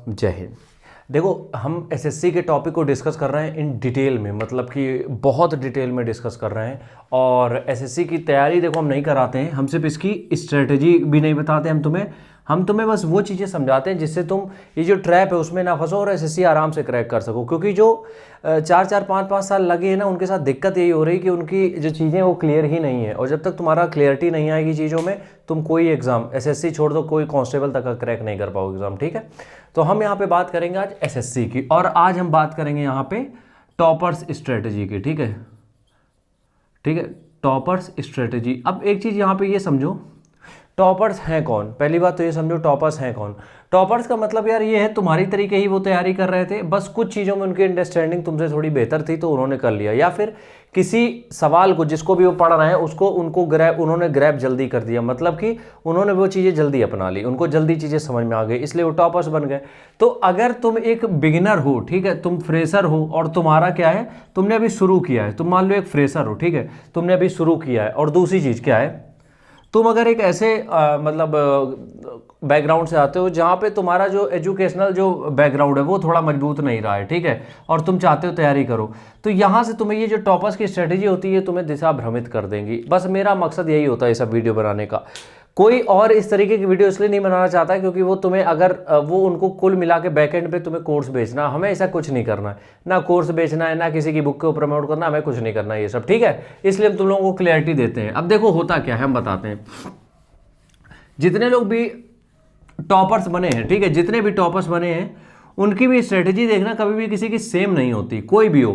जय हिंद। देखो, हम एसएससी के टॉपिक को डिस्कस कर रहे हैं इन डिटेल में, मतलब कि बहुत डिटेल में डिस्कस कर रहे हैं। और एसएससी की तैयारी देखो हम नहीं कराते हैं, हम सिर्फ इसकी स्ट्रेटजी भी नहीं बताते हम तुम्हें बस वो चीज़ें समझाते हैं जिससे तुम ये जो ट्रैप है उसमें ना फंसो और एसएससी आराम से क्रैक कर सको। क्योंकि जो 4-4 5-5 साल लगे हैं ना, उनके साथ दिक्कत यही हो रही है कि उनकी जो चीज़ें वो क्लियर ही नहीं है। और जब तक तुम्हारा क्लियरिटी नहीं आएगी चीज़ों में, तुम कोई एग्ज़ाम, एसएससी छोड़ दो, कोई कांस्टेबल तक का क्रैक नहीं कर पाओगे एग्ज़ाम। ठीक है, तो हम यहाँ पे बात करेंगे आज एसएससी की, और आज हम बात करेंगे यहाँ पे टॉपर्स स्ट्रेटजी की। ठीक है, ठीक है, टॉपर्स स्ट्रेटजी। अब एक चीज़ यहाँ पे ये समझो, टॉपर्स हैं कौन। पहली बात तो ये समझो टॉपर्स हैं कौन। टॉपर्स का मतलब यार ये है, तुम्हारी तरीके ही वो तैयारी कर रहे थे, बस कुछ चीज़ों में उनकी अंडरस्टैंडिंग तुमसे थोड़ी बेहतर थी तो उन्होंने कर लिया, या फिर किसी सवाल को जिसको भी वो पढ़ रहे हैं उसको उन्होंने ग्रैब जल्दी कर दिया, मतलब कि उन्होंने वो चीज़ें जल्दी अपना ली, उनको जल्दी चीज़ें समझ में आ गई, इसलिए वो टॉपर्स बन गए। तो अगर तुम एक बिगिनर हो, ठीक है, तुम फ्रेशर हो और तुम्हारा क्या है, तुमने अभी शुरू किया है, तुम मान लो एक फ्रेशर हो, ठीक है, तुमने अभी शुरू किया है। और दूसरी चीज़ क्या है, तुम अगर एक ऐसे मतलब बैकग्राउंड से आते हो जहाँ पे तुम्हारा जो एजुकेशनल जो बैकग्राउंड है वो थोड़ा मजबूत नहीं रहा है, ठीक है, और तुम चाहते हो तैयारी करो, तो यहाँ से तुम्हें ये जो टॉपर्स की स्ट्रेटजी होती है तुम्हें दिशा भ्रमित कर देंगी। बस मेरा मकसद यही होता है ये सब वीडियो बनाने का। कोई और इस तरीके की वीडियो इसलिए नहीं बनाना चाहता क्योंकि वो तुम्हें अगर वो उनको कुल मिला के बैकएंड पे तुम्हें कोर्स बेचना, हमें ऐसा कुछ नहीं करना है, ना कोर्स बेचना है, ना किसी की बुक को प्रमोट करना, हमें कुछ नहीं करना है ये सब। ठीक है, इसलिए हम तुम लोगों को क्लैरिटी देते हैं। अब देखो होता क्या है, हम बताते हैं। जितने लोग भी टॉपर्स बने हैं, ठीक है, जितने भी टॉपर्स बने हैं उनकी भी स्ट्रेटजी देखना कभी भी किसी की सेम नहीं होती, कोई भी हो।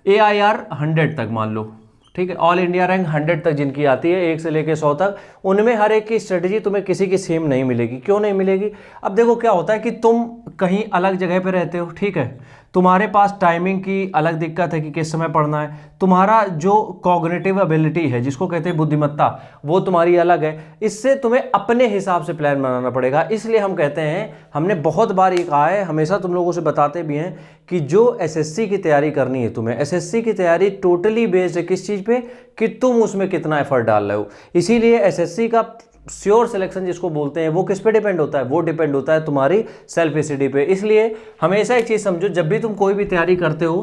AIR 100 तक मान लो, ठीक है, ऑल इंडिया रैंक 100 तक जिनकी आती है, 1 से लेकर 100 तक, उनमें हर एक की स्ट्रेटजी तुम्हें किसी की सेम नहीं मिलेगी। क्यों नहीं मिलेगी? अब देखो क्या होता है कि तुम कहीं अलग जगह पे रहते हो, ठीक है, तुम्हारे पास टाइमिंग की अलग दिक्कत है कि किस समय पढ़ना है, तुम्हारा जो कॉग्निटिव एबिलिटी है जिसको कहते हैं बुद्धिमत्ता, वो तुम्हारी अलग है, इससे तुम्हें अपने हिसाब से प्लान बनाना पड़ेगा। इसलिए हम कहते हैं, हमने बहुत बार ये कहा है, हमेशा तुम लोगों से बताते भी हैं कि जो एसएससी की तैयारी करनी है तुम्हें, एसएससी की तैयारी टोटली बेस्ड है किस चीज़ पे, कि तुम उसमें कितना एफर्ट डाल रहे हो। इसीलिए एसएससी का श्योर सिलेक्शन जिसको बोलते हैं वो किस पे डिपेंड होता है, वो डिपेंड होता है तुम्हारी सेल्फ स्टडी पे। इसलिए हमेशा एक चीज़ समझो, जब भी तुम कोई भी तैयारी करते हो,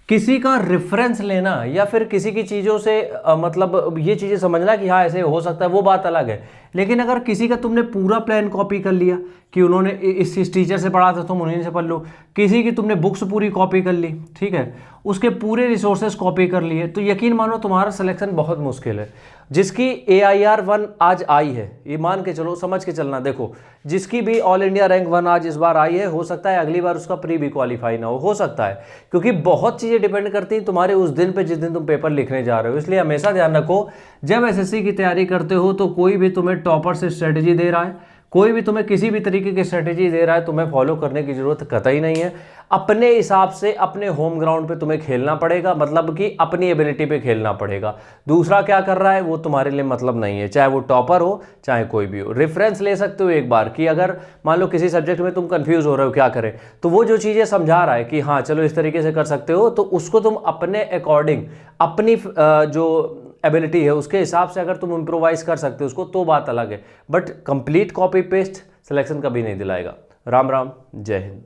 किसी का रेफरेंस लेना या फिर किसी की चीज़ों से मतलब ये चीज़ें समझना कि हाँ ऐसे हो सकता है, वो बात अलग है। लेकिन अगर किसी का तुमने पूरा प्लान कॉपी कर लिया कि उन्होंने इस टीचर से पढ़ा था तुम उन्हीं से पढ़ लो, किसी की तुमने बुक्स पूरी कॉपी कर ली, ठीक है, उसके पूरे रिसोर्सेज कॉपी कर लिए, तो यकीन मानो तुम्हारा सिलेक्शन बहुत मुश्किल है। जिसकी AIR 1 आज आई है, ये मान के चलो, समझ के चलना, देखो जिसकी भी ऑल इंडिया रैंक 1 आज इस बार आई है, हो सकता है अगली बार उसका प्री भी क्वालिफाई ना हो सकता है, क्योंकि बहुत चीज़ें डिपेंड करती हैं तुम्हारे उस दिन पे जिस दिन तुम पेपर लिखने जा रहे हो। इसलिए हमेशा ध्यान रखो, जब एसएससी की तैयारी करते हो तो कोई भी तुम्हें टॉपर से स्ट्रेटजी दे रहा है, कोई भी तुम्हें किसी भी तरीके की स्ट्रेटजी दे रहा है, तुम्हें फॉलो करने की जरूरत कतई नहीं है। अपने हिसाब से अपने होम ग्राउंड पे तुम्हें खेलना पड़ेगा, मतलब कि अपनी एबिलिटी पे खेलना पड़ेगा। दूसरा क्या कर रहा है वो तुम्हारे लिए मतलब नहीं है, चाहे वो टॉपर हो चाहे कोई भी हो। रेफरेंस ले सकते हो एक बार कि अगर मान लो किसी सब्जेक्ट में तुम कंफ्यूज हो रहे हो क्या करें, तो वो जो चीज़ें समझा रहा है कि हाँ चलो इस तरीके से कर सकते हो, तो उसको तुम अपने अकॉर्डिंग, अपनी जो एबिलिटी है उसके हिसाब से अगर तुम इम्प्रोवाइज कर सकते हो उसको, तो बात अलग है। But complete copy paste selection कभी नहीं दिलाएगा। राम राम, जय हिंद।